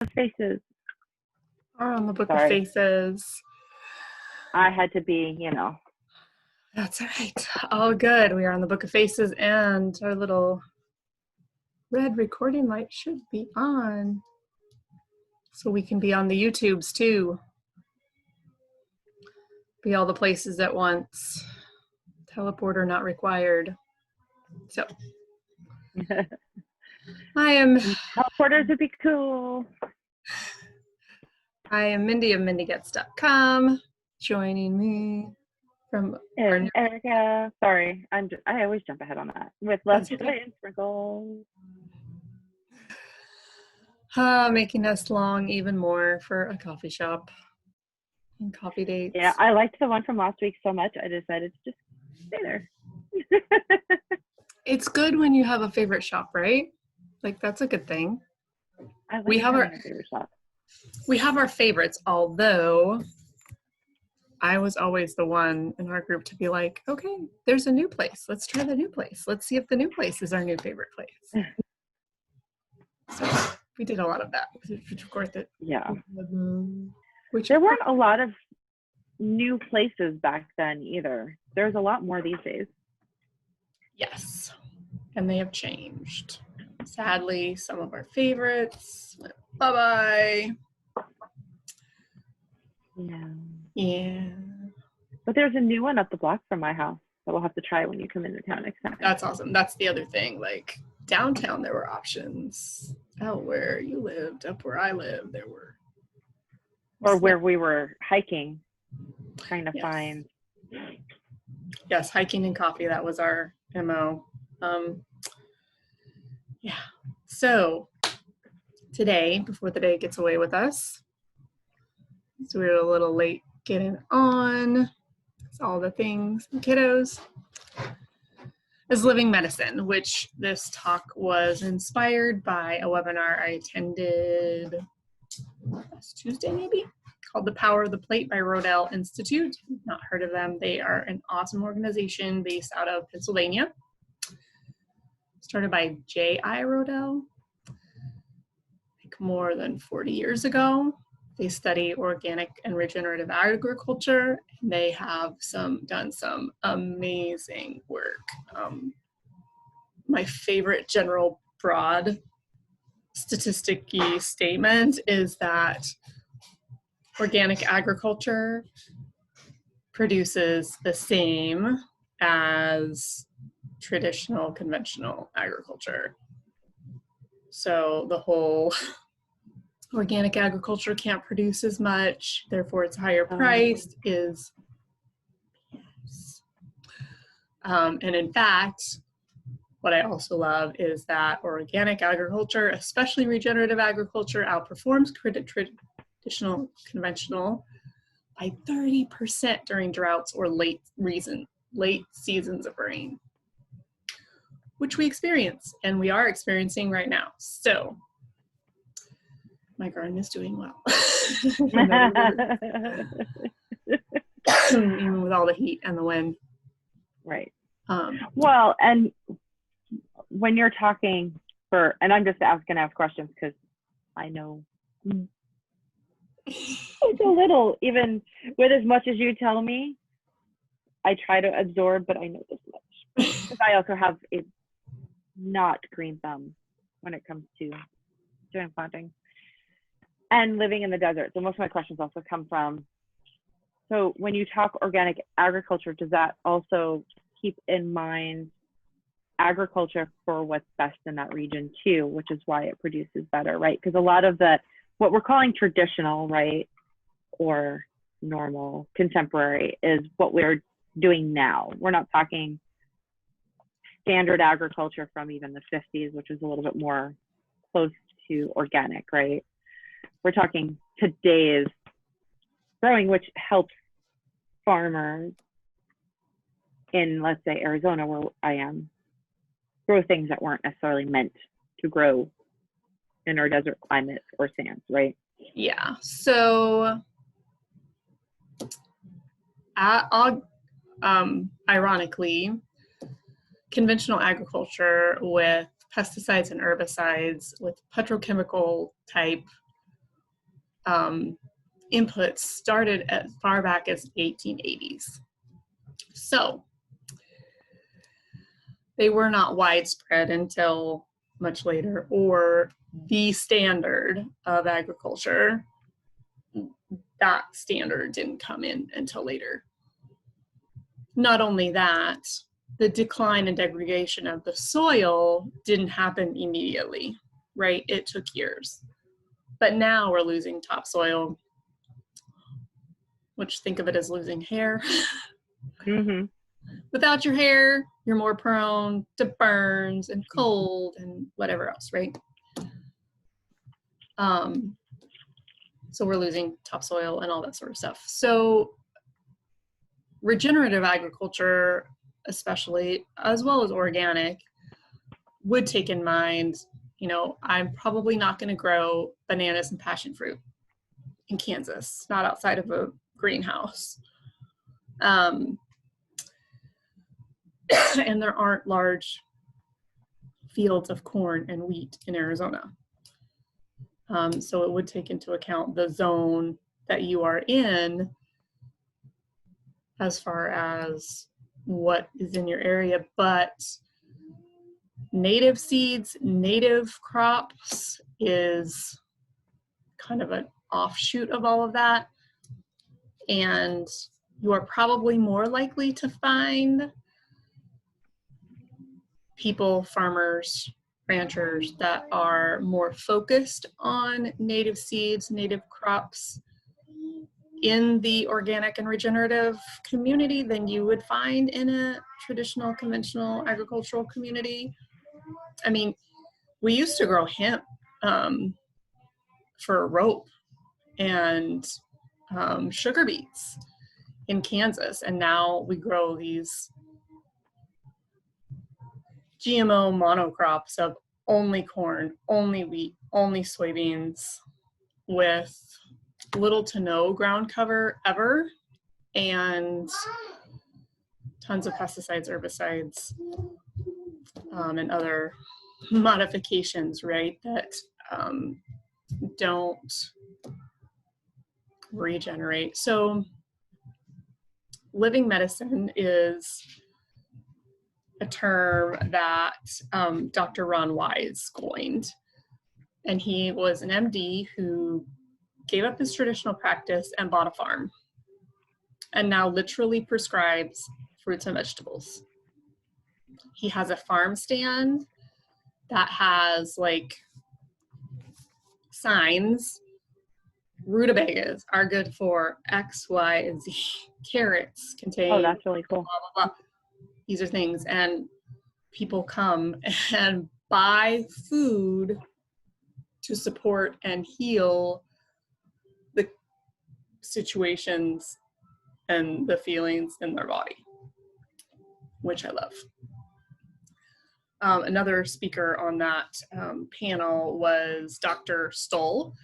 Faces. Are on the Book of Sorry. Faces. I had to be, That's all right. All good. We are on the Book of Faces, and our little red recording light should be on. So we can be on the YouTubes too. Be all the places at once. Teleporter not required. So I am Teleporters would be cool. Mindi of MindiGets.com, joining me from And Erika. Sorry, I always jump ahead on that. With Let's Play and Sprinkles. Making us long even more for a coffee shop and coffee dates. Yeah, I liked the one from last week so much, I decided to just stay there. It's good when you have a favorite shop, right? Like, that's a good thing. I like We have our favorite shop. We have our favorites, although I was always the one in our group to be like, okay, there's a new place. Let's try the new place. Let's see if the new place is our new favorite place. So we did a lot of that, which of course yeah. There weren't a lot of new places back then either. There's a lot more these days. Yes, and they have changed. Sadly, some of our favorites went bye-bye. Yeah. But there's a new one up the block from my house that we'll have to try when you come into town next time. That's awesome. That's the other thing. Like, downtown, there were options. Out where you lived, up where I lived, there were. Or where we were hiking, trying to find. Yes, hiking and coffee. That was our MO. Yeah. So today, before the day gets away with us, so we were a little late getting on. It's all the things, kiddos. Is living medicine, which this talk was inspired by a webinar I attended last Tuesday, maybe, called The Power of the Plate by Rodell Institute. Not heard of them. They are an awesome organization based out of Pennsylvania. Started by J.I. Rodell, like more than 40 years ago. They study organic and regenerative agriculture, and they have done some amazing work. My favorite general broad statistic-y statement is that organic agriculture produces the same as traditional conventional agriculture. So the whole organic agriculture can't produce as much, therefore it's higher priced is BS. And in fact, what I also love is that organic agriculture, especially regenerative agriculture, outperforms traditional conventional by 30% during droughts or late seasons of rain, which we experience and we are experiencing right now. So my garden is doing well. Even with all the heat and the wind. Right. Well, and when you're talking and I'm just going to ask questions because I know it's a little, even with as much as you tell me, I try to absorb, but I know this much. Because I also have a not green thumb when it comes to doing planting and living in the desert. So most of my questions also come from, so when you talk organic agriculture, does that also keep in mind agriculture for what's best in that region too, which is why it produces better, right? Because a lot of what we're calling traditional, right, or normal, contemporary, is what we're doing now. We're not talking standard agriculture from even the 50s, which is a little bit more close to organic, right? We're talking today's growing, which helps farmers in, let's say, Arizona, where I am, grow things that weren't necessarily meant to grow in our desert climates or sands, right? Yeah. So, ironically, conventional agriculture with pesticides and herbicides, with petrochemical type inputs started as far back as 1880s. So they were not widespread until much later, or the standard of agriculture, that standard didn't come in until later. Not only that, the decline and degradation of the soil didn't happen immediately, right? It took years. But now we're losing topsoil, which think of it as losing hair. Mm-hmm. Without your hair, you're more prone to burns and cold and whatever else, right? So we're losing topsoil and all that sort of stuff. So regenerative agriculture, especially, as well as organic, would take in mind, you know, I'm probably not going to grow bananas and passion fruit in Kansas, not outside of a greenhouse. And there aren't large fields of corn and wheat in Arizona. So it would take into account the zone that you are in as far as what is in your area, but native seeds, native crops is kind of an offshoot of all of that. And you are probably more likely to find people, farmers, ranchers that are more focused on native seeds, native crops in the organic and regenerative community than you would find in a traditional, conventional agricultural community. I mean, we used to grow hemp for rope and sugar beets in Kansas, and now we grow these GMO monocrops of only corn, only wheat, only soybeans, with little to no ground cover ever, and tons of pesticides, herbicides, and other modifications, right, that don't regenerate. So living medicine is a term that Dr. Ron Wise coined. And he was an MD who gave up his traditional practice and bought a farm, and now literally prescribes fruits and vegetables. He has a farm stand that has like signs. Rutabagas are good for X, Y, and Z. Carrots contain, Oh, that's really cool. blah, blah, blah. These are things, and people come and buy food to support and heal the situations and the feelings in their body, which I love. Another speaker on that panel was Dr. Stoll,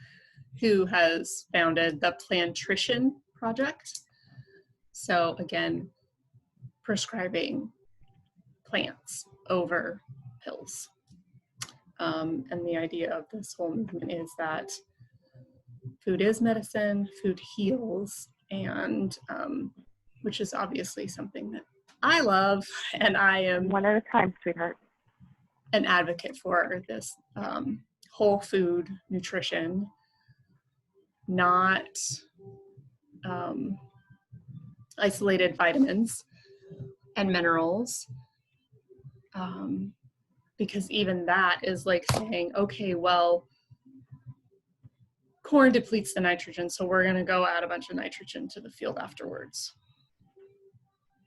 who has founded the Plantrition Project. So again, prescribing plants over pills. And the idea of this whole movement is that food is medicine, food heals, and which is obviously something that I love, and I am one at a time, sweetheart. An advocate for this whole food nutrition, not isolated vitamins and minerals, because even that is like saying, okay, well, corn depletes the nitrogen, so we're going to go add a bunch of nitrogen to the field afterwards.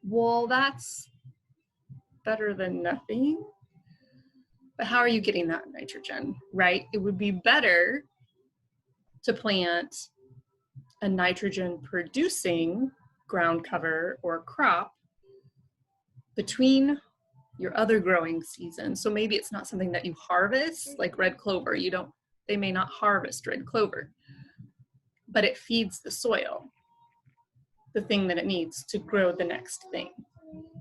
Well, that's better than nothing. But how are you getting that nitrogen, right? It would be better to plant a nitrogen producing ground cover or crop between your other growing season. So maybe it's not something that you harvest, like red clover. They may not harvest red clover, but it feeds the soil the thing that it needs to grow the next thing,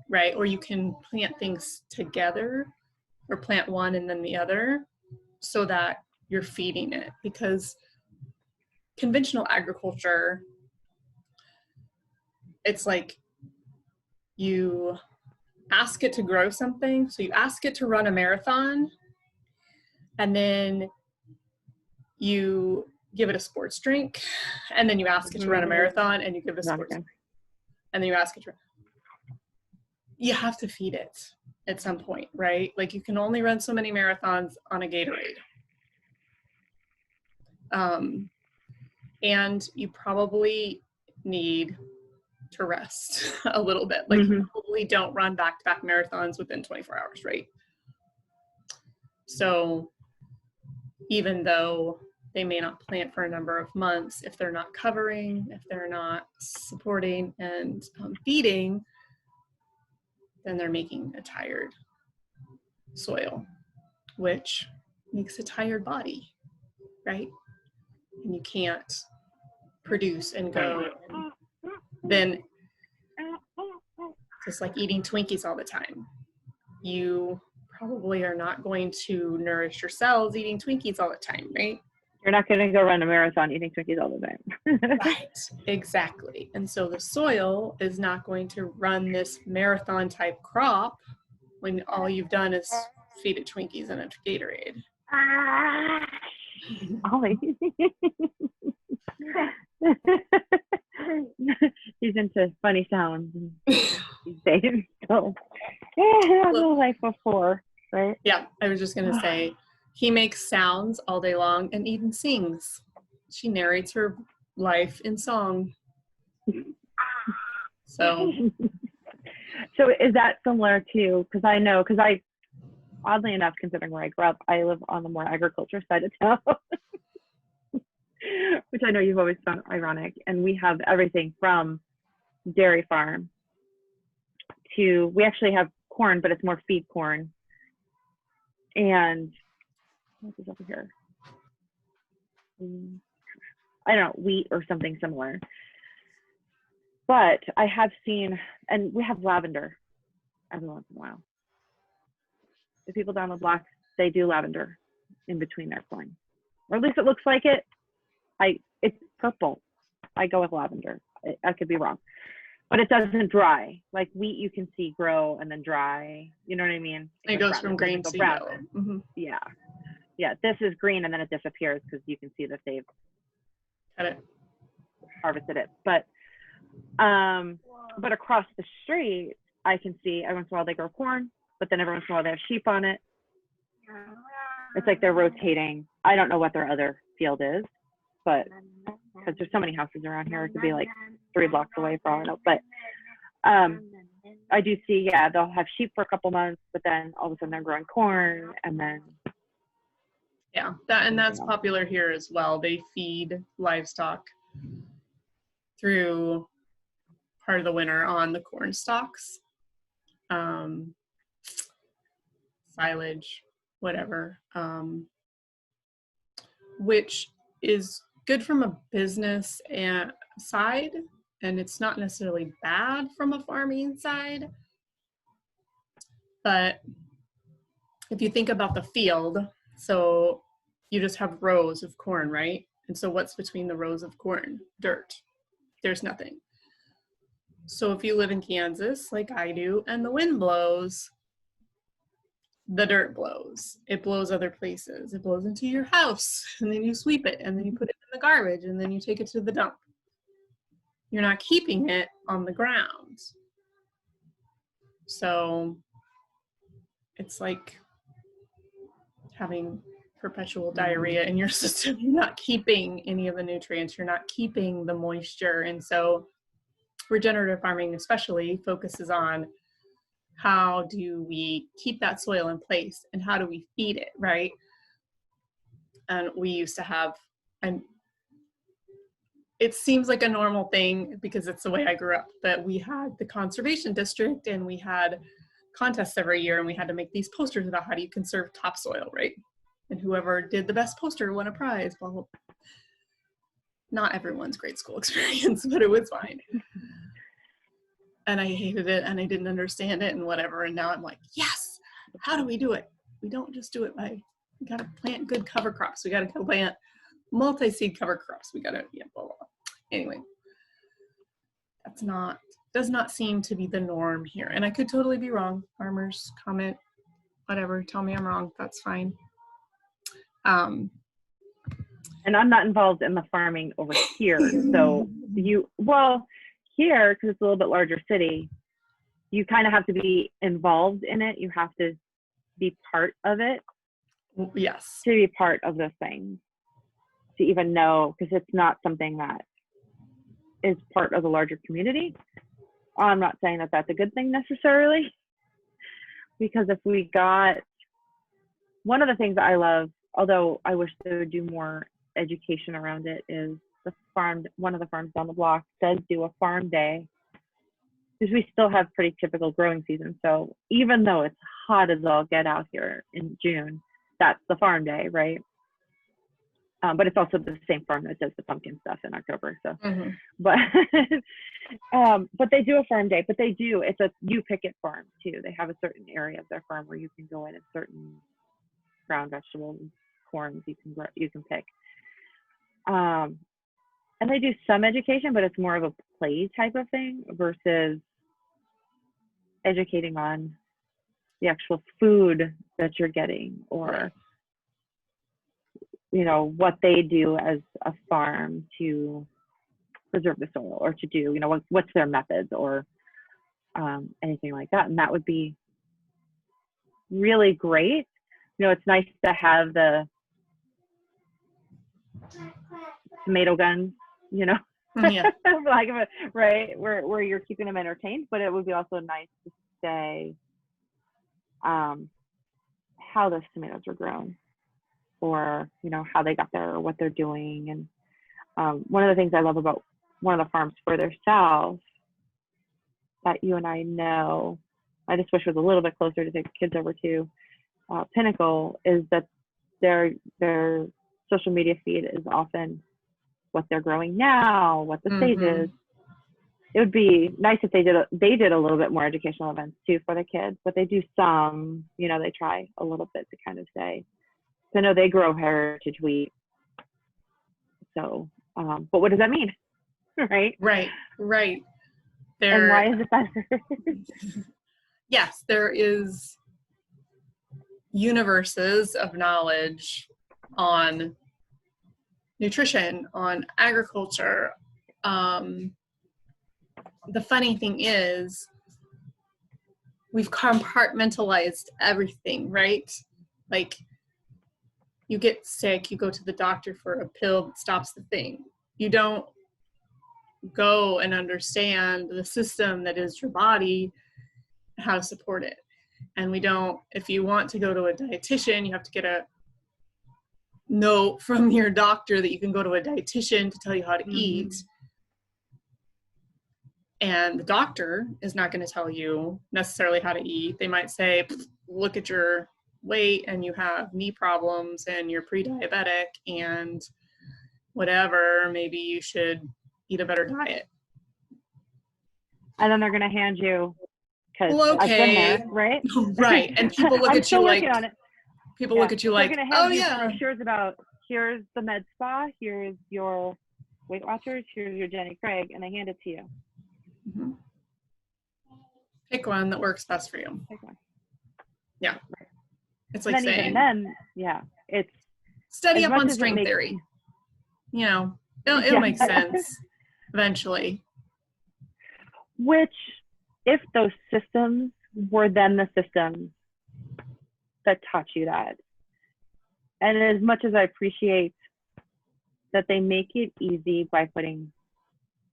right? Or you can plant things together, or plant one and then the other, so that you're feeding it, because conventional agriculture, it's like you ask it to grow something. So you ask it to run a marathon, and then you give it a sports drink, and then you ask it to run a marathon, and you give it a sports drink, and then you ask it to run. You have to feed it at some point, right? Like you can only run so many marathons on a Gatorade. And you probably need to rest a little bit. Like you probably don't run back-to-back marathons within 24 hours, right? So even though they may not plant for a number of months, if they're not covering, if they're not supporting and feeding, then they're making a tired soil, which makes a tired body, right? And you can't produce and go. And then just like eating Twinkies all the time, you probably are not going to nourish your cells eating Twinkies all the time, right? You're not going to go run a marathon eating Twinkies all the time. Right, exactly. And so the soil is not going to run this marathon type crop when all you've done is feed it Twinkies and a Gatorade. Ollie. He's into funny sounds these days. So, yeah, no life before, right? Yeah, I was just going to say, he makes sounds all day long and even sings. She narrates her life in song. So is that similar to, because I, oddly enough, considering where I grew up, I live on the more agriculture side of town, which I know you've always found ironic. And we have everything from dairy farm to, we actually have corn, but it's more feed corn. And what is over here? I don't know, wheat or something similar. But I have seen, and we have lavender every once in a while. The people down the block, they do lavender in between their corn. Or at least it looks like it. It's purple. I go with lavender. I could be wrong. But it doesn't dry. Like wheat you can see grow and then dry. You know what I mean? it goes from green to yellow. Mm-hmm. Yeah. Yeah, this is green and then it disappears because you can see that they've harvested it. But across the street, I can see every once in a while they grow corn, but then every once in a while they have sheep on it. It's like they're rotating. I don't know what their other field is, but because there's so many houses around here, it could be like 3 blocks away for all I know. But I do see, yeah, they'll have sheep for a couple months, but then all of a sudden they're growing corn, and then yeah, that's popular here as well. They feed livestock through part of the winter on the corn stalks, silage, whatever, which is good from a business side, and it's not necessarily bad from a farming side. But if you think about the field, so you just have rows of corn, right? And so what's between the rows of corn? Dirt. There's nothing. So if you live in Kansas, like I do, and the wind blows, the dirt blows. It blows other places. It blows into your house, and then you sweep it, and then you put it in the garbage, and then you take it to the dump. You're not keeping it on the ground. So it's like having perpetual diarrhea in your system. You're not keeping any of the nutrients. You're not keeping the moisture. And so regenerative farming especially focuses on how do we keep that soil in place and how do we feed it, right? And we used to have, and it seems like a normal thing because it's the way I grew up, but we had the conservation district and we had contests every year, and we had to make these posters about how do you conserve topsoil, right? And whoever did the best poster won a prize. Well, not everyone's grade school experience, but it was fine. And I hated it, and I didn't understand it, and whatever. And now I'm like, yes, how do we do it? We don't just do it by, we got to plant good cover crops. We got to plant multi-seed cover crops. We gotta, yeah, blah, blah, blah. Anyway, does not seem to be the norm here. And I could totally be wrong. Farmers, comment, whatever, tell me I'm wrong, that's fine. And I'm not involved in the farming over here. So here, because it's a little bit larger city, you kind of have to be involved in it. You have to be part of it. Yes. To be part of this thing. To even know, because it's not something that is part of the larger community. I'm not saying that that's a good thing necessarily, because if we got, one of the things that I love, although I wish they would do more education around it, is one of the farms down the block does do a farm day, because we still have pretty typical growing season. So even though it's hot as all get out here in June, that's the farm day, right? But it's also the same farm that does the pumpkin stuff in October. So, but they do a farm day. But it's a you pick it farm too. They have a certain area of their farm where you can go in and certain ground vegetables, corns you can pick. And they do some education, but it's more of a play type of thing versus educating on the actual food that you're getting, or what they do as a farm to preserve the soil, or to do, what's their methods, or anything like that. And that would be really great. It's nice to have the tomato guns, Yeah. like, right, where you're keeping them entertained, but it would be also nice to say how those tomatoes were grown, or how they got there, or what they're doing. And one of the things I love about one of the farms further south that you and I know, I just wish was a little bit closer to take the kids over to, Pinnacle, is that their social media feed is often what they're growing now, what the stage is. It would be nice if they did a little bit more educational events too for the kids, but they do some, they try a little bit to kind of say, so no, they grow heritage wheat. So, but what does that mean? Right. And why is it better? Yes, there is universes of knowledge on nutrition, on agriculture. The funny thing is, we've compartmentalized everything, right? Like, you get sick, you go to the doctor for a pill that stops the thing. You don't go and understand the system that is your body, how to support it. And if you want to go to a dietitian, you have to get a note from your doctor that you can go to a dietitian to tell you how to eat. And the doctor is not going to tell you necessarily how to eat. They might say, look at your weight and you have knee problems and you're pre-diabetic and whatever, maybe you should eat a better diet. And then they're going to hand you, because well, okay. I've been there, right? Right. And people look at you like, look at you like, oh yeah, here's the med spa, here's your Weight Watchers, here's your Jenny Craig, and they hand it to you. Pick one that works best for you. Pick one. Yeah. Right. It's like saying, even then, it's study up on string theory. It'll make sense eventually. Which, if those systems were then the systems that taught you that, and as much as I appreciate that they make it easy by putting,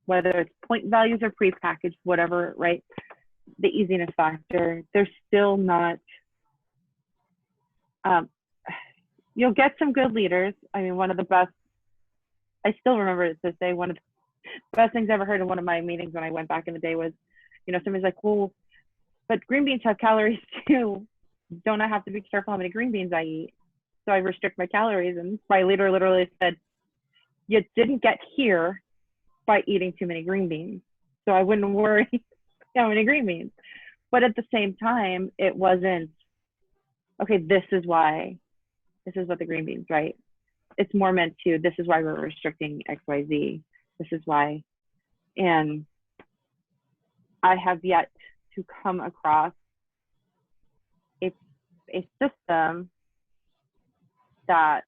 whether it's point values or prepackaged, whatever, right, the easiness factor, they're still not, you'll get some good leaders. I mean, one of the best, I still remember it to say, one of the best things I ever heard in one of my meetings when I went back in the day was, somebody's like, well, but green beans have calories too. Don't I have to be careful how many green beans I eat? So I restrict my calories. And my leader literally said, you didn't get here by eating too many green beans. So I wouldn't worry how many green beans. But at the same time, it wasn't, okay, this is what the green beans, right? it's more meant to, this is why we're restricting XYZ. This is why. And I have yet to come across a system that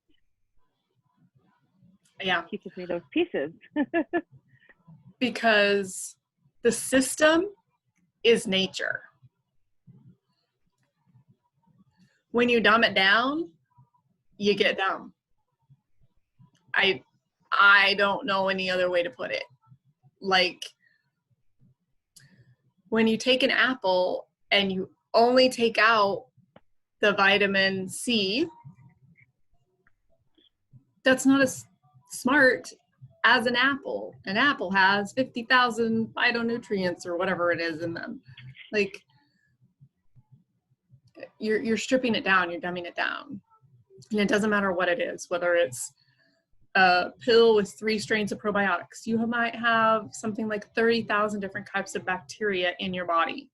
teaches me those pieces. Because the system is nature. When you dumb it down, you get dumb. I don't know any other way to put it. Like, when you take an apple and you only take out the vitamin C, that's not as smart as an apple. An apple has 50,000 phytonutrients or whatever it is in them. Like, you're stripping it down, you're dumbing it down. And it doesn't matter what it is, whether it's a pill with 3 strains of probiotics. You might have something like 30,000 different types of bacteria in your body.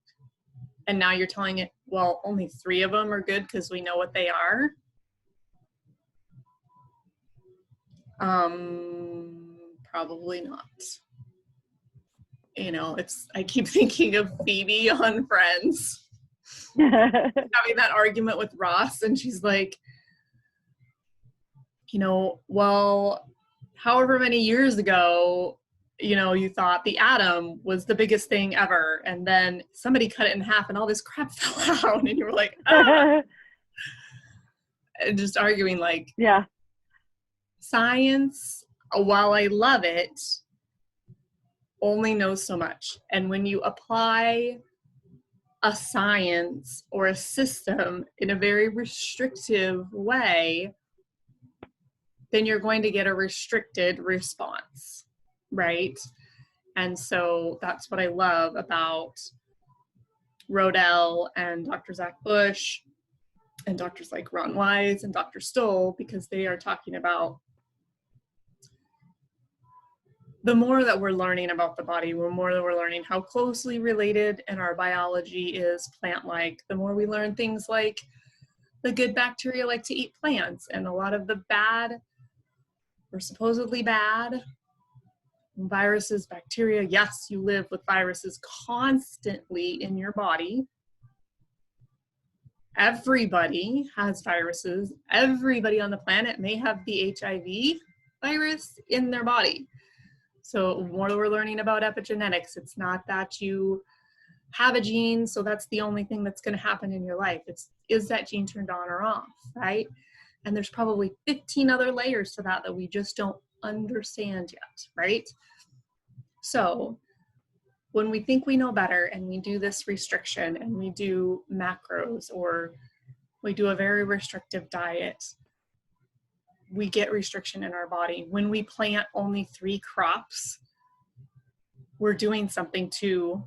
And now you're telling it, well, only 3 of them are good because we know what they are. Probably not. You know, I keep thinking of Phoebe on Friends, having that argument with Ross, and she's like, you know, well, however many years ago, you know, you thought the atom was the biggest thing ever, and then somebody cut it in half and all this crap fell out, and you were like, ah. And just arguing, like, yeah, science, while I love it, only knows so much. And when you apply a science or a system in a very restrictive way, then you're going to get a restricted response, right? And so that's what I love about Rodell and Dr. Zach Bush and doctors like Ron Wise and Dr. Stoll, because they are talking about the more that we're learning about the body, the more that we're learning how closely related and our biology is plant-like, the more we learn things like the good bacteria like to eat plants, and a lot of the bad or supposedly bad viruses, bacteria. Yes, you live with viruses constantly in your body. Everybody has viruses. Everybody on the planet may have the HIV virus in their body. So the more we're learning about epigenetics, it's not that you have a gene, so that's the only thing that's going to happen in your life. Is that gene turned on or off, right? And there's probably 15 other layers to that we just don't understand yet, right? So when we think we know better and we do this restriction and we do macros or we do a very restrictive diet, we get restriction in our body. When we plant only 3 crops, we're doing something to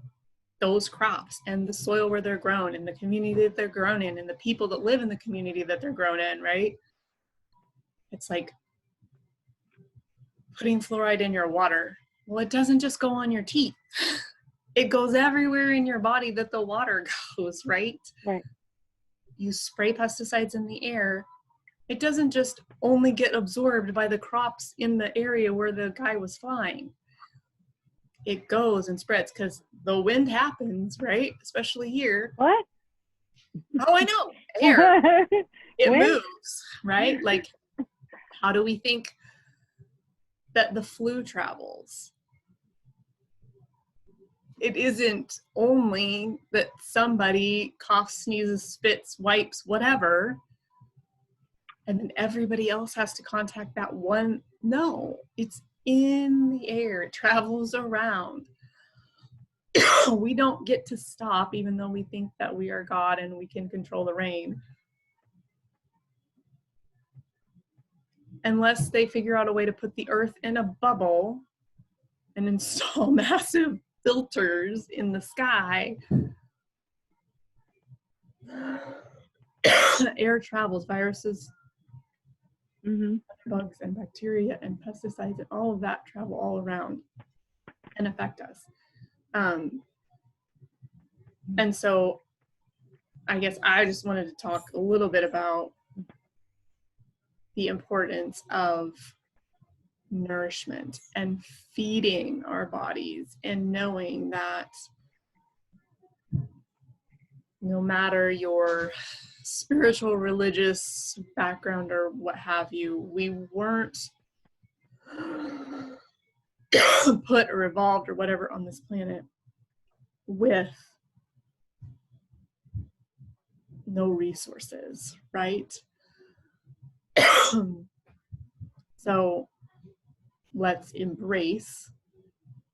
those crops and the soil where they're grown and the community that they're grown in and the people that live in the community that they're grown in, right? It's like putting fluoride in your water. Well, it doesn't just go on your teeth. It goes everywhere in your body that the water goes, right? Right. You spray pesticides in the air. It doesn't just only get absorbed by the crops in the area where the guy was flying. It goes and spreads because the wind happens, right? Especially here. What? Oh, I know. Air. It Wind? moves, right? Like, how do we think that the flu travels? It isn't only that somebody coughs, sneezes, spits, wipes, whatever, and then everybody else has to contact that one. No, it's in the air. It travels around. We don't get to stop, even though we think that we are God and we can control the rain, unless they figure out a way to put the earth in a bubble and install massive filters in the sky. Air travels, viruses, bugs and bacteria and pesticides and all of that travel all around and affect us. And so I guess I just wanted to talk a little bit about the importance of nourishment and feeding our bodies, and knowing that no matter your spiritual, religious background or what have you, we weren't put or evolved or whatever on this planet with no resources, right? So let's embrace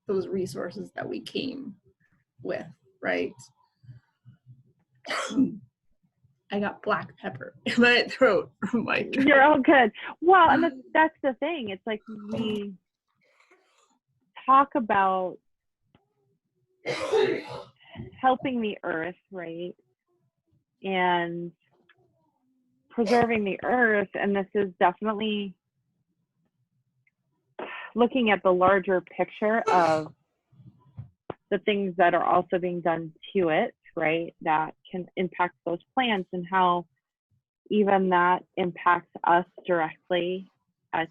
those resources that we came with, right? I got black pepper in my throat from my drink. You're all good. Well, and that's the thing. It's like we talk about helping the earth, right? And preserving the earth. And this is definitely looking at the larger picture of the things that are also being done to it, right? That can impact those plants, and how even that impacts us directly as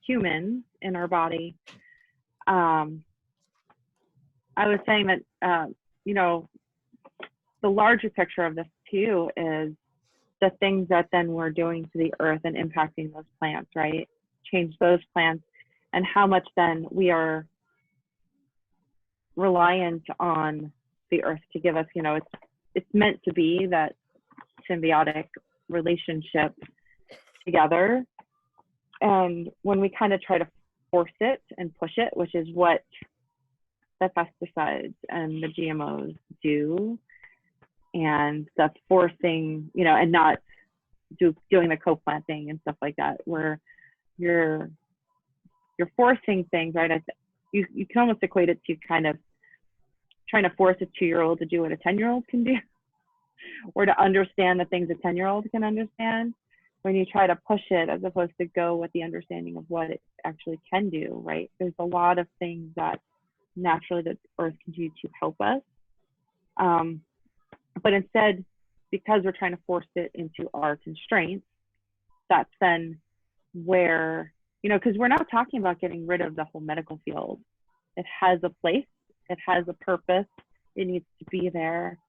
humans in our body. I was saying that, the larger picture of this too is the things that then we're doing to the earth and impacting those plants, right? Change those plants, and how much then we are reliant on the earth to give us, it's meant to be that symbiotic relationship together. And when we kind of try to force it and push it, which is what the pesticides and the GMOs do, and that's forcing, and not doing the co-planting and stuff like that, where you're forcing things, right? You can almost equate it to kind of trying to force a 2-year-old to do what a 10-year-old can do, or to understand the things a 10-year-old can understand, when you try to push it as opposed to go with the understanding of what it actually can do, right? There's a lot of things that naturally the earth can do to help us. But instead, because we're trying to force it into our constraints, that's then where, because we're not talking about getting rid of the whole medical field. It has a place, it has a purpose, it needs to be there.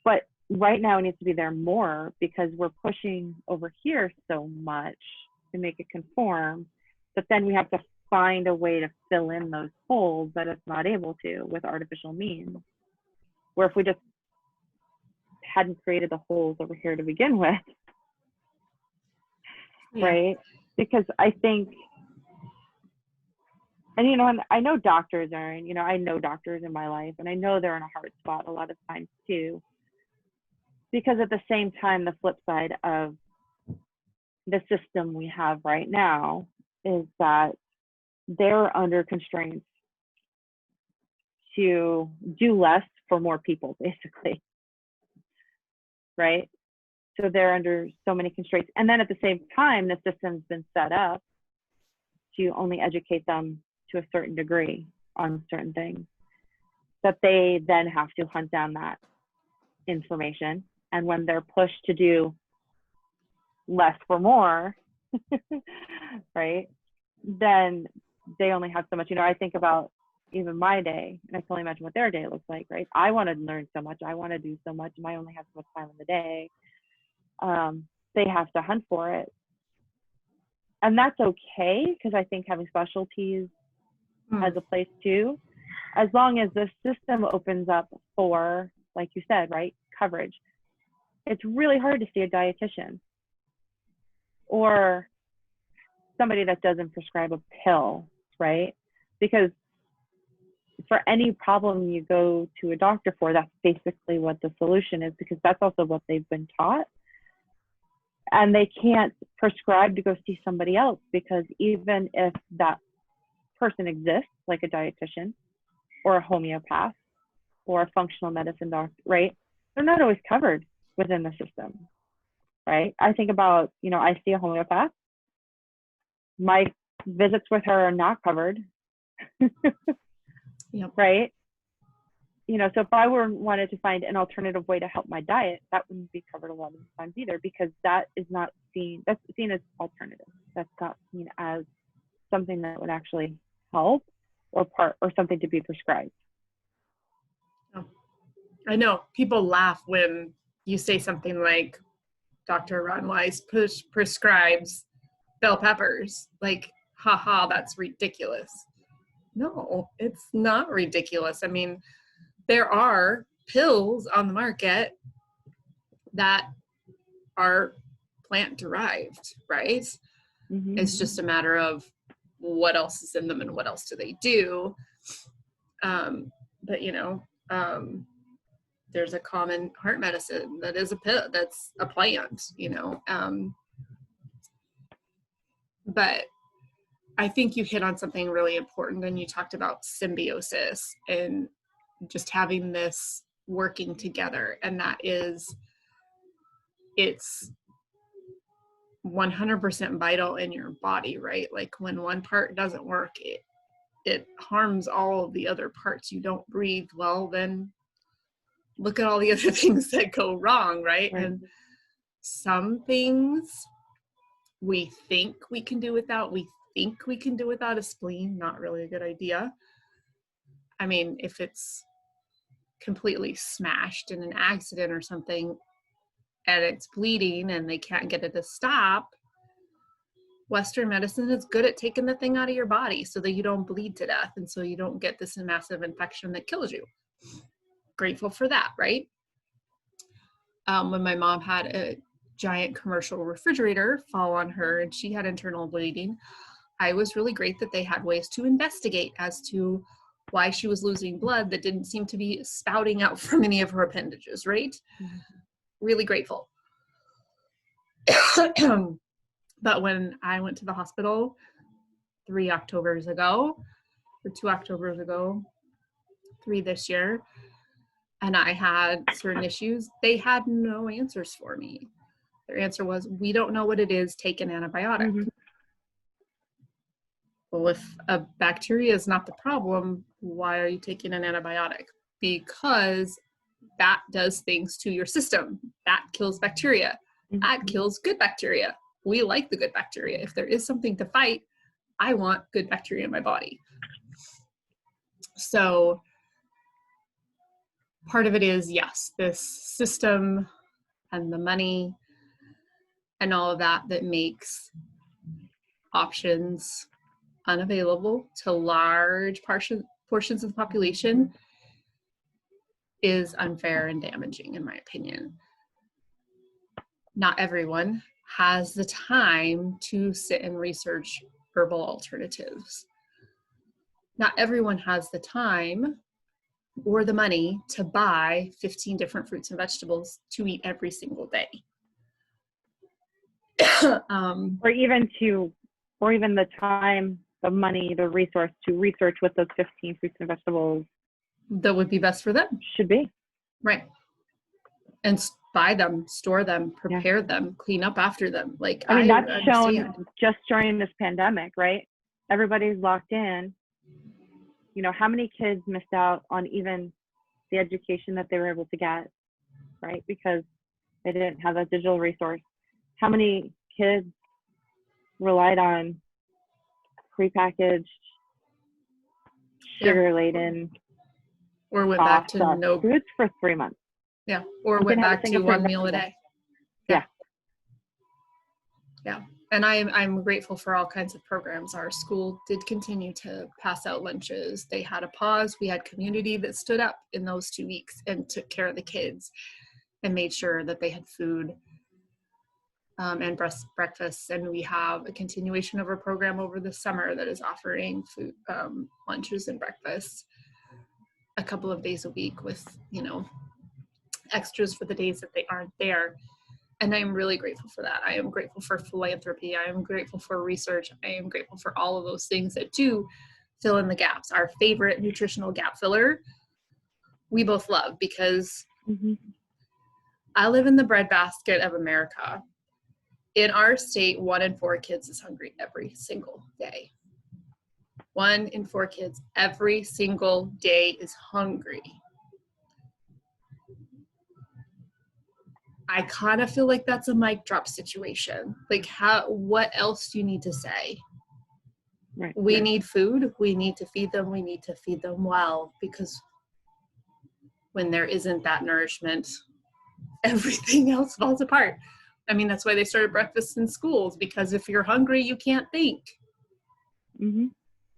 But right now it needs to be there more, because we're pushing over here so much to make it conform, but then we have to find a way to fill in those holes that it's not able to with artificial means. Where if we just hadn't created the holes over here to begin with, right? Because I think, and and I know doctors are, I know doctors in my life, and I know they're in a hard spot a lot of times too, because at the same time, the flip side of the system we have right now is that they're under constraints to do less for more people, basically, right? So they're under so many constraints. And then at the same time, the system's been set up to only educate them to a certain degree on certain things, that they then have to hunt down that information. And when they're pushed to do less for more, right, then they only have so much. I think about even my day, and I can only imagine what their day looks like, right? I want to learn so much, I want to do so much, and I only have so much time in the day. They have to hunt for it. And that's okay, because I think having specialties has a place too, as long as the system opens up for, like you said, right, coverage. It's really hard to see a dietitian or somebody that doesn't prescribe a pill, right? Because for any problem you go to a doctor for, that's basically what the solution is, because that's also what they've been taught. And they can't prescribe to go see somebody else, because even if that person exists, like a dietitian or a homeopath or a functional medicine doctor, right, they're not always covered within the system, right? I think about, I see a homeopath. My visits with her are not covered. Yep. Right? so if I wanted to find an alternative way to help my diet, that wouldn't be covered a lot of the times either, because that's seen as alternative. That's not seen as something that would actually help or something to be prescribed. Oh, I know people laugh when you say something like Dr. Ron Weiss prescribes bell peppers. Like, haha, that's ridiculous. No, it's not ridiculous. I mean, there are pills on the market that are plant derived, right? Mm-hmm. It's just a matter of what else is in them and what else do they do. But there's a common heart medicine that is a pill, that's a plant, but I think you hit on something really important, and you talked about symbiosis and just having this working together, and that is, it's 100% vital in your body, right? Like when one part doesn't work, it harms all of the other parts. You don't breathe well, then look at all the other things that go wrong, right? And some things we think we can do without. We think we can do without a spleen. Not really a good idea. I mean, if it's completely smashed in an accident or something and it's bleeding and they can't get it to stop, Western medicine is good at taking the thing out of your body so that you don't bleed to death and so you don't get this massive infection that kills you. Grateful for that, right? When my mom had a giant commercial refrigerator fall on her and she had internal bleeding, I was really great that they had ways to investigate as to why she was losing blood that didn't seem to be spouting out from any of her appendages, right? Mm-hmm. Really grateful. But when I went to the hospital 3 Octobers ago, or 2 Octobers ago, 3 this year, and I had certain issues, they had no answers for me. Their answer was, we don't know what it is, take an antibiotic. Mm-hmm. Well, if a bacteria is not the problem, why are you taking an antibiotic? Because that does things to your system. That kills bacteria. Mm-hmm. That kills good bacteria. We like the good bacteria. If there is something to fight, I want good bacteria in my body. So part of it is, yes, this system and the money and all of that makes options unavailable to large portions of the population is unfair and damaging, in my opinion. Not everyone has the time to sit and research herbal alternatives. Not everyone has the time or the money to buy 15 different fruits and vegetables to eat every single day. Or even the time, the money, the resource to research what those 15 fruits and vegetables that would be best for them. Should be. Right. And buy them, store them, prepare them, clean up after them. Like, I mean, that's shown just during this pandemic, right? Everybody's locked in. How many kids missed out on even the education that they were able to get, right? Because they didn't have that digital resource. How many kids relied on prepackaged, sugar-laden, or went back to no foods for 3 months. Yeah, or went back to one meal a day. Yeah. And I'm grateful for all kinds of programs. Our school did continue to pass out lunches. They had a pause. We had community that stood up in those 2 weeks and took care of the kids and made sure that they had food and breakfast. And we have a continuation of our program over the summer that is offering food, lunches and breakfasts a couple of days a week with, extras for the days that they aren't there. And I'm really grateful for that. I am grateful for philanthropy. I am grateful for research. I am grateful for all of those things that do fill in the gaps. Our favorite nutritional gap filler, we both love, because I live in the breadbasket of America. In our state, 1 in 4 kids is hungry every single day. 1 in 4 kids every single day is hungry. I kind of feel like that's a mic drop situation. Like, what else do you need to say? Right. We need food. We need to feed them. We need to feed them well, because when there isn't that nourishment, everything else falls apart. I mean, that's why they started breakfast in schools, because if you're hungry, you can't think. Mm-hmm.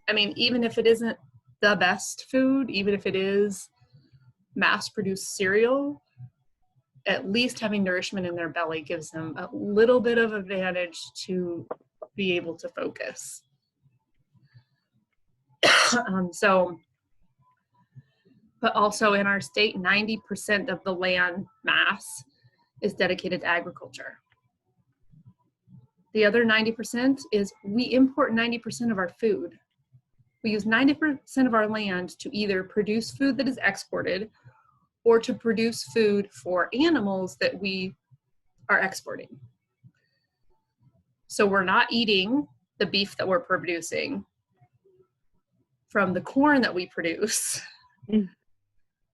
I mean, even if it isn't the best food, even if it is mass-produced cereal, at least having nourishment in their belly gives them a little bit of advantage to be able to focus. But also in our state, 90% of the land mass is dedicated to agriculture. The other 90% is we import 90% of our food. We use 90% of our land to either produce food that is exported or to produce food for animals that we are exporting. So we're not eating the beef that we're producing from the corn that we produce. Mm.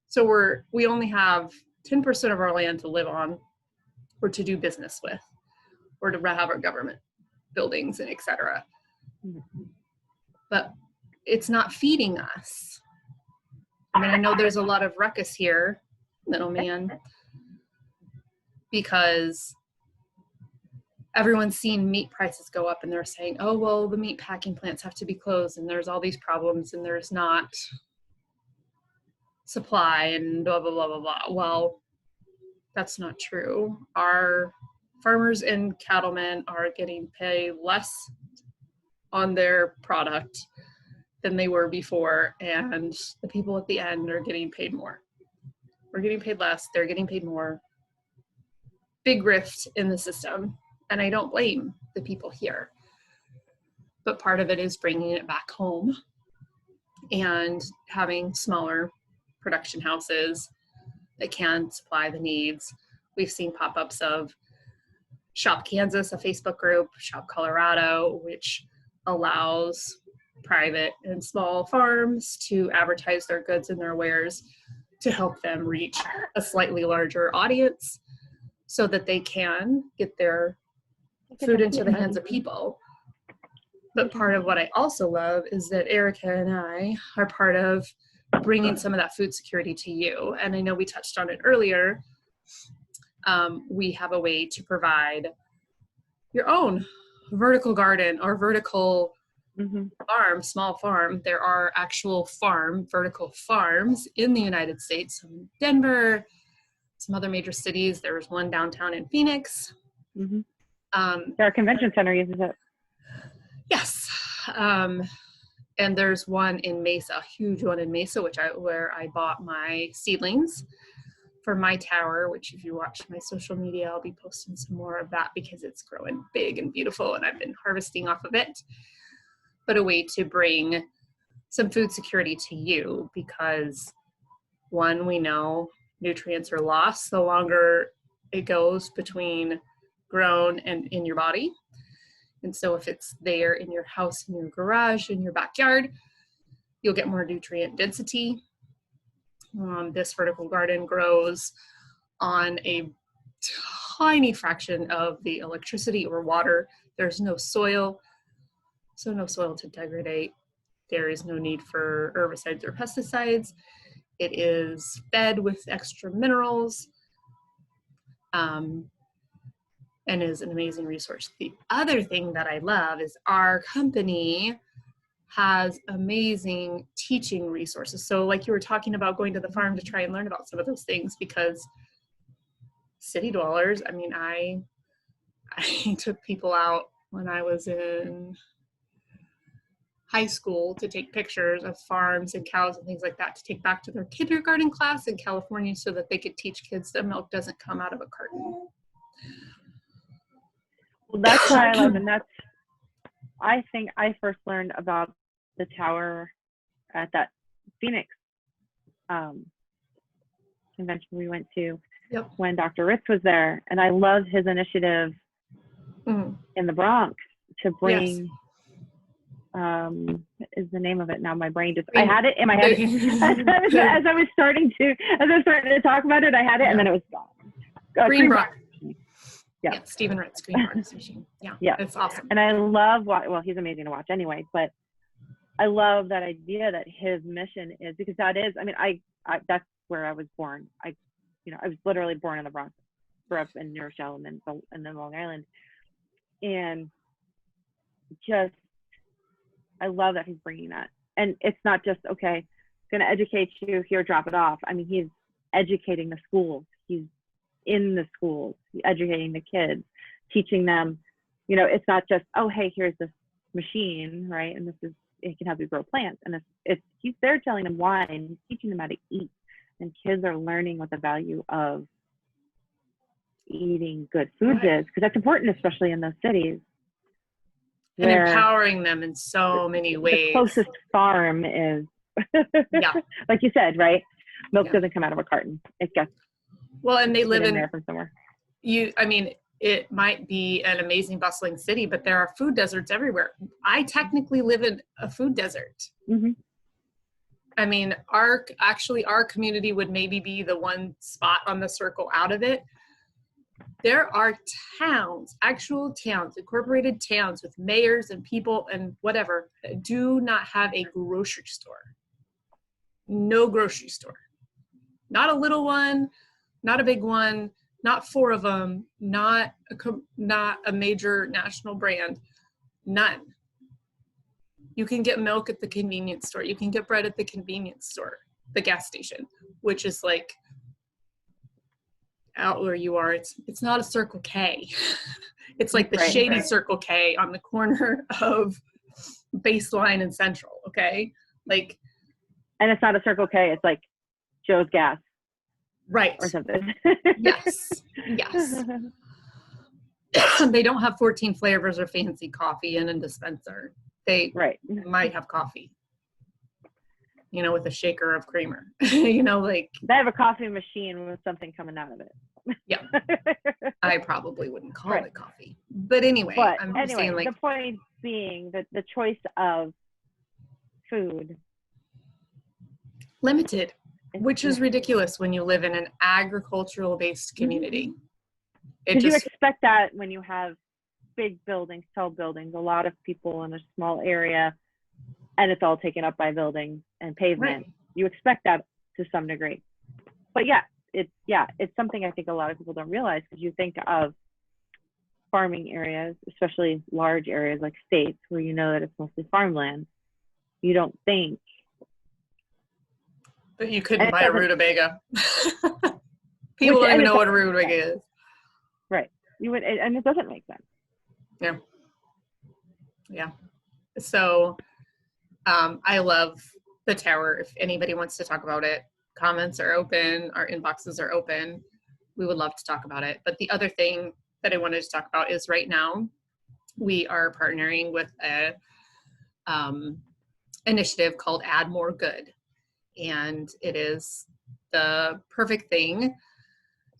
So we only have 10% of our land to live on, or to do business with, or to have our government buildings and etc. But it's not feeding us. I mean, I know there's a lot of ruckus here, little man, because everyone's seen meat prices go up and they're saying, oh, well, the meat packing plants have to be closed and there's all these problems and there's not supply and blah, blah, blah, blah, blah. Well, that's not true. Our farmers and cattlemen are getting paid less on their product than they were before, and the people at the end are getting paid more. We're getting paid less, they're getting paid more. Big rift in the system, and I don't blame the people here. But part of it is bringing it back home and having smaller production houses that can supply the needs. We've seen pop-ups of Shop Kansas, a Facebook group, Shop Colorado, which allows private and small farms to advertise their goods and their wares to help them reach a slightly larger audience so that they can get their food into the hands of people. But part of what I also love is that Erika and I are part of bringing some of that food security to you. And I know we touched on it earlier. We have a way to provide your own vertical garden or vertical farm, small farm. There are actual vertical farms in the United States, some in Denver, some other major cities. There's one downtown in Phoenix. Our convention center uses it. Yes. And there's one in Mesa, a huge one in Mesa, where I bought my seedlings for my tower, which if you watch my social media, I'll be posting some more of that because it's growing big and beautiful and I've been harvesting off of it. But a way to bring some food security to you, because one, we know nutrients are lost the longer it goes between grown and in your body. And so if it's there in your house, in your garage, in your backyard, you'll get more nutrient density. This vertical garden grows on a tiny fraction of the electricity or water. There's no soil, so no soil to degrade. There is no need for herbicides or pesticides. It is fed with extra minerals. And is an amazing resource. The other thing that I love is our company has amazing teaching resources. So like you were talking about going to the farm to try and learn about some of those things, because city dwellers, I mean, I took people out when I was in high school to take pictures of farms and cows and things like that to take back to their kindergarten class in California so that they could teach kids that milk doesn't come out of a carton. Well, that's why I love, and I think I first learned about the tower at that Phoenix convention we went to when Dr. Ritz was there. And I loved his initiative in the Bronx to bring, is the name of it now? My brain just, I had it in my head. as I was starting to talk about it, I had it, and then it was gone. Green Bronx. Yeah. Stephen Wright's Green Harvest Machine. Yeah. Yeah. It's awesome. And I love well, he's amazing to watch anyway, but I love that idea that his mission is, because that is, I mean, I that's where I was born. I was literally born in the Bronx, grew up in New Rochelle and then Long Island. And just, I love that he's bringing that. And it's not just, okay, going to educate you here, drop it off. I mean, he's educating the schools. He's in the schools, educating the kids, teaching them, it's not just, oh, hey, here's this machine, right? And it can help you grow plants. And he's there telling them why, and he's teaching them how to eat. And kids are learning what the value of eating good foods is, because that's important, especially in those cities. And empowering them in so many ways. The closest farm is, like you said, right? Milk doesn't come out of a carton. It gets and they live in there from somewhere. It might be an amazing bustling city, but there are food deserts everywhere. I technically live in a food desert. Mm-hmm. I mean, our community would maybe be the one spot on the circle out of it. There are towns, actual towns, incorporated towns with mayors and people and whatever, that do not have a grocery store. No grocery store. Not a little one, not a big one, not 4 of them, not a major national brand. None. You can get milk at the convenience store. You can get bread at the convenience store, the gas station, which is like out where you are. It's not a Circle K. It's like the shady Circle K on the corner of Baseline and Central, okay? Like, and it's not a Circle K, it's like Joe's Gas. Right. Or something. Yes. They don't have 14 flavors or fancy coffee in a dispenser. They might have coffee, with a shaker of creamer, like. They have a coffee machine with something coming out of it. Yeah. I probably wouldn't call it coffee. But anyway, I'm saying, like, the point being that the choice of food. Limited. Which is ridiculous when you live in an agricultural-based community. Because you expect that when you have big buildings, tall buildings, a lot of people in a small area, and it's all taken up by buildings and pavement. Right. You expect that to some degree. But it's something I think a lot of people don't realize, because you think of farming areas, especially large areas like states where that it's mostly farmland. You don't think. But you couldn't buy a rutabaga. People don't even know what a rutabaga is. Right. You would, and it doesn't make sense. Yeah. Yeah. So I love the tower. If anybody wants to talk about it, comments are open. Our inboxes are open. We would love to talk about it. But the other thing that I wanted to talk about is right now we are partnering with a initiative called Add More Good. And it is the perfect thing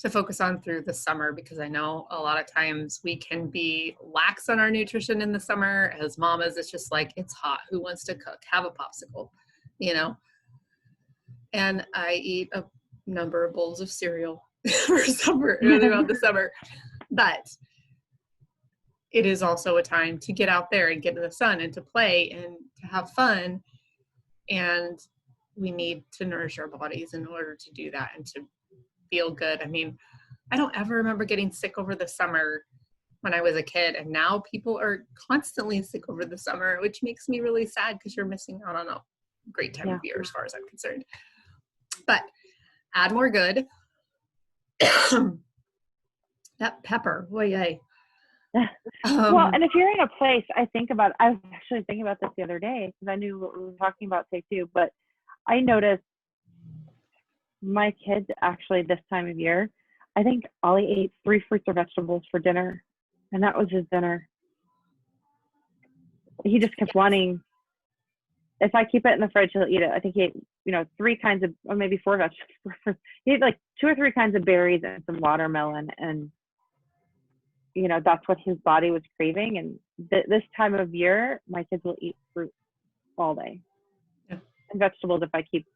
to focus on through the summer, because I know a lot of times we can be lax on our nutrition in the summer. As mamas, it's just like, it's hot. Who wants to cook? Have a popsicle, And I eat a number of bowls of cereal for summer, throughout the summer. But it is also a time to get out there and get in the sun and to play and to have fun. And we need to nourish our bodies in order to do that and to feel good. I mean, I don't ever remember getting sick over the summer when I was a kid, and now people are constantly sick over the summer, which makes me really sad, because you're missing out on a great time of year as far as I'm concerned. But Add More Good. That pepper, boy, yay. Well, and if you're in a place, I was actually thinking about this the other day, because I knew what we were talking about today too, but I noticed my kids actually this time of year, I think Ollie ate 3 fruits or vegetables for dinner, and that was his dinner. He just kept wanting, if I keep it in the fridge, he'll eat it. I think he ate, 3 kinds of, or maybe 4 vegetables. He ate like 2 or 3 kinds of berries and some watermelon, and that's what his body was craving. And this time of year, my kids will eat fruit all day. And vegetables, if I keep,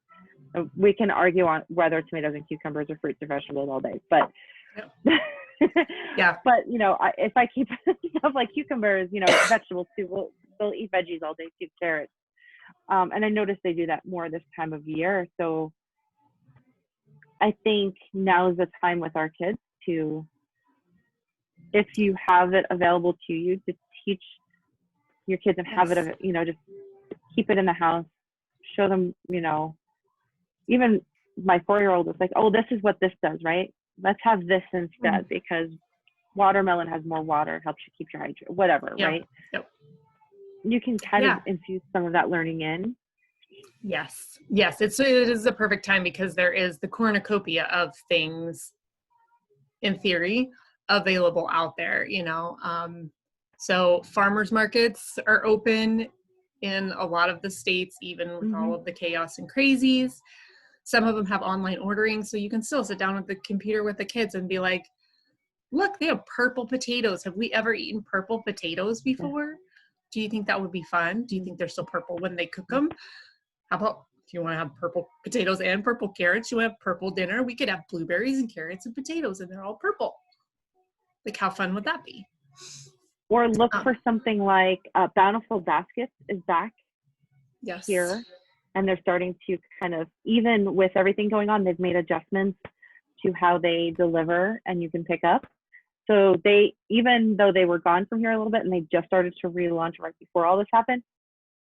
we can argue on whether tomatoes and cucumbers are fruits or vegetables all day, but Yeah. But, if I keep stuff like cucumbers, vegetables too, they'll eat veggies all day too, carrots. And I noticed they do that more this time of year. So I think now is the time with our kids to, if you have it available to you, to teach your kids and have it, just keep it in the house, show them, even my 4-year-old was like, oh, this is what this does, right? Let's have this instead because watermelon has more water, it helps you keep your hydrate, whatever, right? Yep. You can kind of infuse some of that learning in. Yes, it is a perfect time because there is the cornucopia of things, in theory, available out there, so farmers markets are open in a lot of the states, even with all of the chaos and crazies. Some of them have online ordering, so you can still sit down at the computer with the kids and be like, look, they have purple potatoes. Have we ever eaten purple potatoes before? Do you think that would be fun? Do you think they're still purple when they cook them? How about if you want to have purple potatoes and purple carrots, you have purple dinner, we could have blueberries and carrots and potatoes and they're all purple. Like, how fun would that be? Or look for something like Bountiful Baskets is back here. And they're starting to kind of, even with everything going on, they've made adjustments to how they deliver and you can pick up. So they, even though they were gone from here a little bit and they just started to relaunch right before all this happened,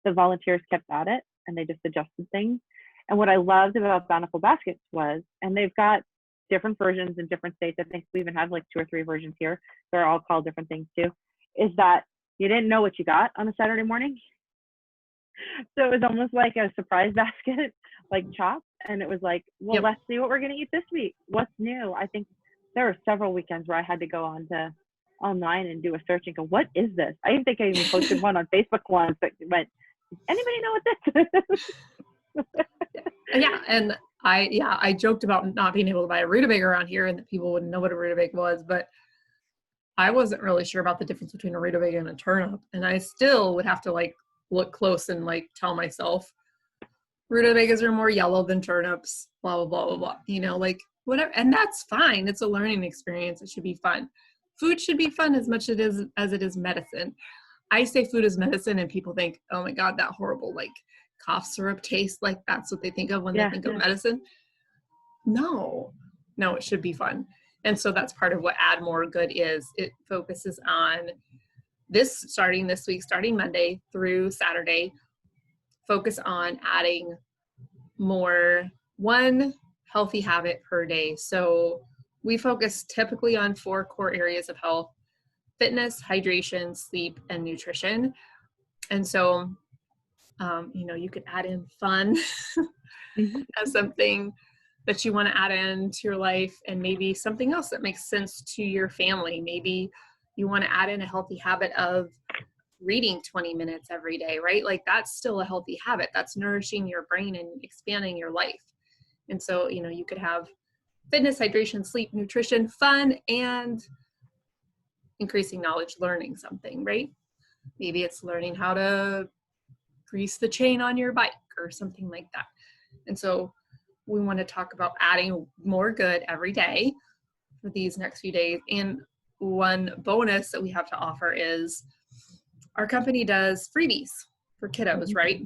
the volunteers kept at it and they just adjusted things. And what I loved about Bountiful Baskets was, and they've got different versions in different states. I think we even have like 2 or 3 versions here. They're all called different things too. Is that you didn't know what you got on a Saturday morning. So it was almost like a surprise basket, like chopped. And it was like, well, let's see what we're going to eat this week. What's new? I think there were several weekends where I had to go online and do a search and go, what is this? I think I even posted one on Facebook once that went, does anybody know what this is? And I joked about not being able to buy a rutabaga around here and that people wouldn't know what a rutabaga was, but I wasn't really sure about the difference between a rutabaga and a turnip. And I still would have to like look close and like tell myself rutabagas are more yellow than turnips, blah, blah, blah, blah, blah, like whatever. And that's fine. It's a learning experience. It should be fun. Food should be fun as much as it is medicine. I say food is medicine and people think, oh my God, that horrible like cough syrup taste, like that's what they think of when they think of medicine. No, it should be fun. And so that's part of what Add More Good is. It focuses on starting this week, starting Monday through Saturday, focus on adding one healthy habit per day. So we focus typically on 4 core areas of health: fitness, hydration, sleep, and nutrition. And so, you could add in fun as something that you want to add into your life, and maybe something else that makes sense to your family. Maybe you want to add in a healthy habit of reading 20 minutes every day, right? Like that's still a healthy habit. That's nourishing your brain and expanding your life. And so, you could have fitness, hydration, sleep, nutrition, fun, and increasing knowledge, learning something, right? Maybe it's learning how to grease the chain on your bike or something like that. And so we want to talk about adding more good every day for these next few days. And one bonus that we have to offer is our company does freebies for kiddos, right?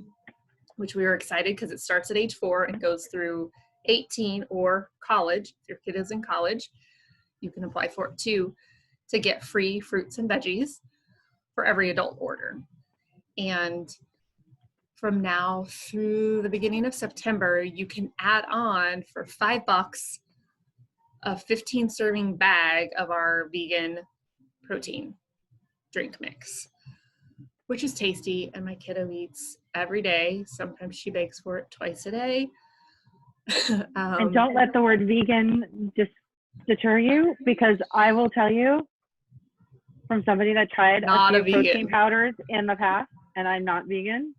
Which we were excited because it starts at age 4 and goes through 18 or college. If your kid is in college, you can apply for it too, to get free fruits and veggies for every adult order. And from now through the beginning of September, you can add on for $5 a 15 serving bag of our vegan protein drink mix, which is tasty. And my kiddo eats every day. Sometimes she begs for it twice a day. And don't let the word vegan just deter you, because I will tell you from somebody that tried a few protein powders in the past, and I'm not vegan,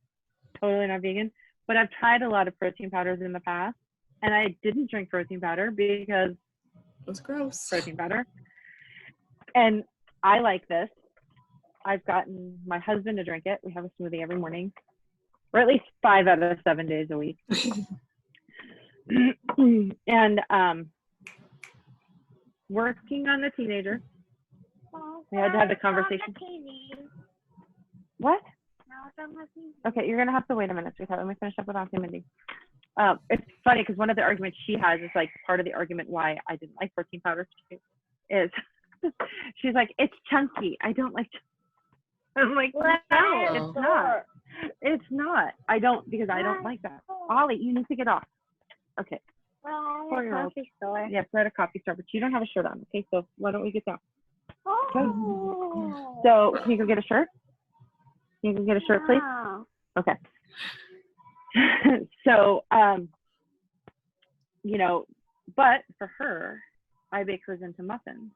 totally not vegan, but I've tried a lot of protein powders in the past, and I didn't drink protein powder because it was gross. Protein powder. And I like this. I've gotten my husband to drink it. We have a smoothie every morning, or at least 5 out of 7 days a week. And working on the teenager. We had to have the conversation. What? Okay, you're gonna have to wait a minute, sweetheart. Let me finish up with Auntie Mindy. It's funny because one of the arguments she has is like part of the argument why I didn't like protein powder is she's like, it's chunky. I don't like. I'm like, no, it's not. It's not. I don't because I don't like that. Ollie, you need to get off. Okay. Well, 4-year-old. coffee store. Yes, we're at a coffee store, but you don't have a shirt on. Okay, so why don't we get down? Oh. So can you go get a shirt? Can you go get a shirt, please? Wow. Okay. So, you know, but for her, I bake hers into muffins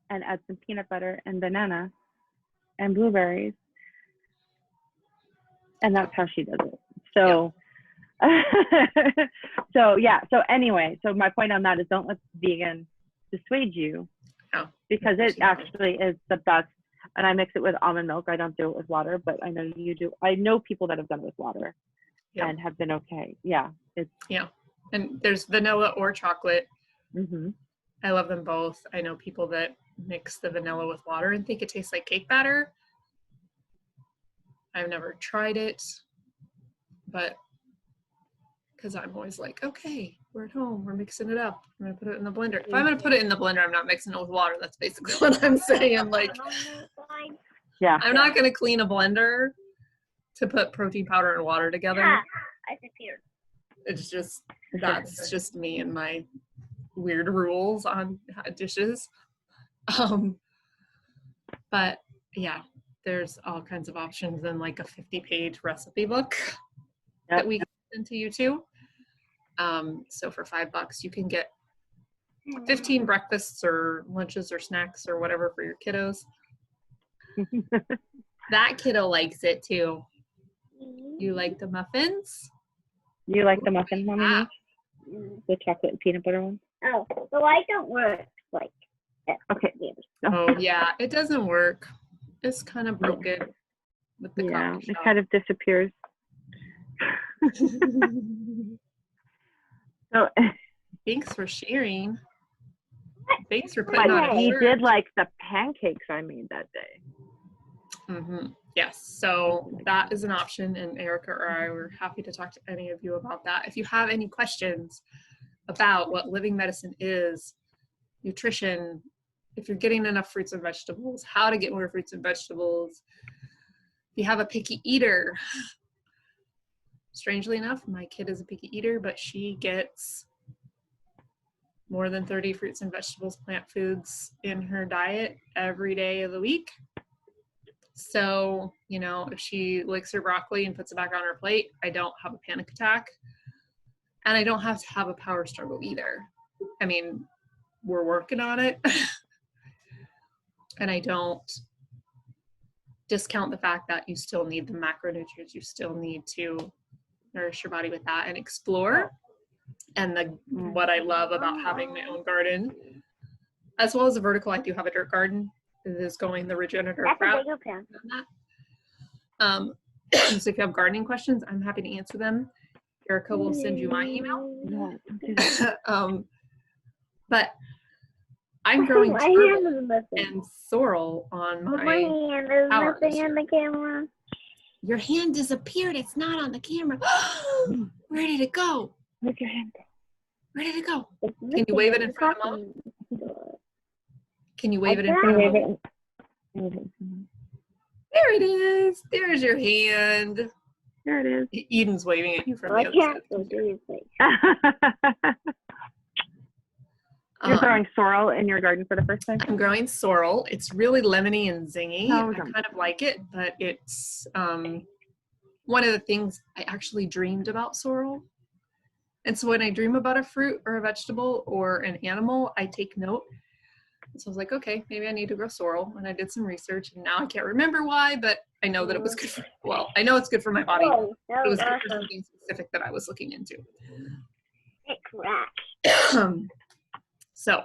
and add some peanut butter and banana and blueberries. And that's how she does it. So, so yeah. So anyway, so my point on that is don't let vegan dissuade you because it actually is the best. And I mix it with almond milk. I don't do it with water, but I know you do. I know people that have done it with water and have been okay. Yeah. And there's vanilla or chocolate. Mm-hmm. I love them both. I know people that mix the vanilla with water and think it tastes like cake batter. I've never tried it, but because I'm always like, okay, we're at home, we're mixing it up. I'm gonna put it in the blender. If I'm gonna put it in the blender, I'm not mixing it with water. That's basically what I'm saying. Like, yeah, I'm not gonna clean a blender to put protein powder and water together. I disappeared. It's just, that's just me and my weird rules on dishes. But yeah, there's all kinds of options in like a 50-page recipe book that we send to you too. So for $5 you can get 15 breakfasts or lunches or snacks or whatever for your kiddos. That kiddo likes it too. You like the muffins? You like the muffin, Mommy? The chocolate and peanut butter one? Oh, the light don't work like that. Okay. Oh yeah, it doesn't work. It's kind of broken with the coffee shop. It kind of disappears. So thanks for sharing. Thanks for putting on a he shirt. did like the pancakes I made that day. Mm-hmm. Yes, so that is an option, and Erika or I were happy to talk to any of you about that. If you have any questions about what living medicine is, nutrition, if you're getting enough fruits and vegetables, how to get more fruits and vegetables, if you have a picky eater. Strangely enough, my kid is a picky eater, but she gets more than 30 fruits and vegetables, plant foods in her diet every day of the week. So, you know, if she licks her broccoli and puts it back on her plate, I don't have a panic attack. And I don't have to have a power struggle either. I mean, we're working on it. And I don't discount the fact that you still need the macronutrients. You still need to nourish your body with that and explore. And what I love about having my own garden, as well as a vertical, I do have a dirt garden. It is going the regenerative route. So if you have gardening questions, I'm happy to answer them. Erika will send you my email. But I'm growing turtle and sorrel on my hand is nothing in the camera. Your hand disappeared. It's not on the camera. Where did it go? Where'd your hand go? Where did it go? Can you wave it in front of Mom? Can you wave it in front of Mom? There it is. There's your hand. There it is. Eden's waving at you from the other side. You're growing sorrel in your garden for the first time? I'm growing sorrel. It's really lemony and zingy. Oh, I kind of like it, but it's one of the things I actually dreamed about sorrel. And so when I dream about a fruit or a vegetable or an animal, I take note. So I was like, okay, maybe I need to grow sorrel. And I did some research, and now I can't remember why, but I know that it was good for, well, I know it's good for my body. It was good for something specific that I was looking into. So,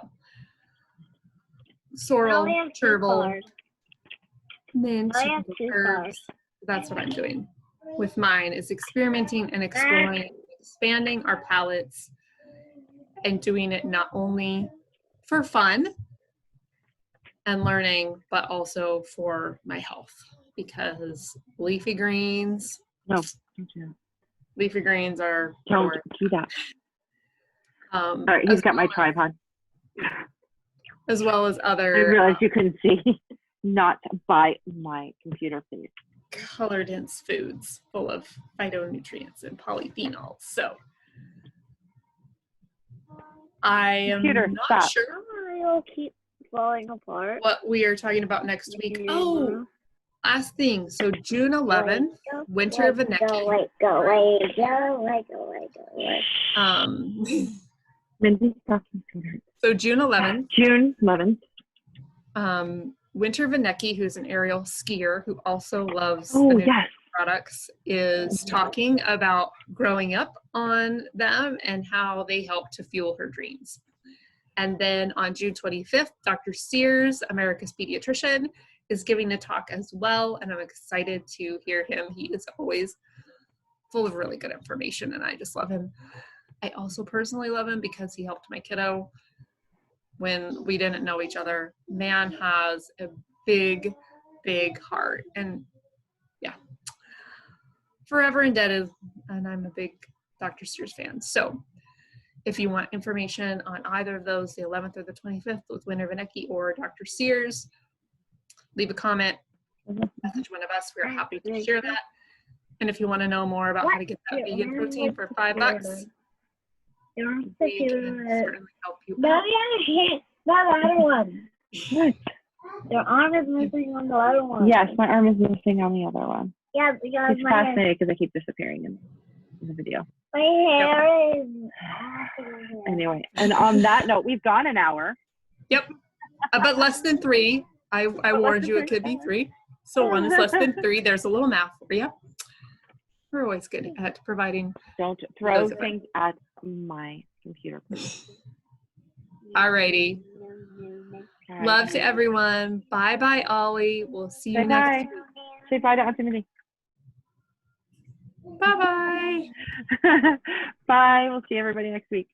sorrel, chervil, mint, herbs. That's what I'm doing with mine, is experimenting and exploring, expanding our palettes, and doing it not only for fun and learning, but also for my health, because leafy greens No, don't do that. leafy greens are Don't do that. um, Sorry, he's as got my well tripod. as well as I other realized you couldn't see. Not by my computer, please. color dense foods full of phytonutrients and polyphenols. So I am Computer, not stop. sure It'll keep falling apart. what we are talking about next week. Oh, last thing. So June 11th, Winter of Go, Aneki. wait, go, wait, go, wait, go, wait, go, wait. Mindy, stop computer. So June 11th, June 11th. Winter of Aneki, who's an aerial skier who also loves Oh, the yes. products, is talking about growing up on them and how they help to fuel her dreams. And then on June 25th, Dr. Sears, America's pediatrician, is giving a talk as well, and I'm excited to hear him. He is always full of really good information, and I just love him. I also personally love him because he helped my kiddo when we didn't know each other. Man has a big, big heart, and yeah, forever indebted, and I'm a big Dr. Sears fan. So if you want information on either of those, the 11th or the 25th with Winter Vanecki or Dr. Sears, leave a comment, message one of us. We're happy to share that. And if you want to know more about how to get that vegan protein for $5, we can certainly help you No, out. yeah, that other one. What? Your arm is missing on the other one. Yes, my arm is missing on the other one. Yeah, because He's my hair, fascinated because I keep disappearing in the video. my hair is. Anyway, and on that note, we've gone an hour. Yep, but less than 3. I warned you it could be 3. So 1 is less than 3. There's a little math for you. We're always good at providing. Don't throw things at my computer, please. Alrighty. All Love right. to everyone. Bye bye, Ollie. We'll see you Say next bye. Say bye to Auntie Mindy. week. Bye bye. Bye. We'll see everybody next week.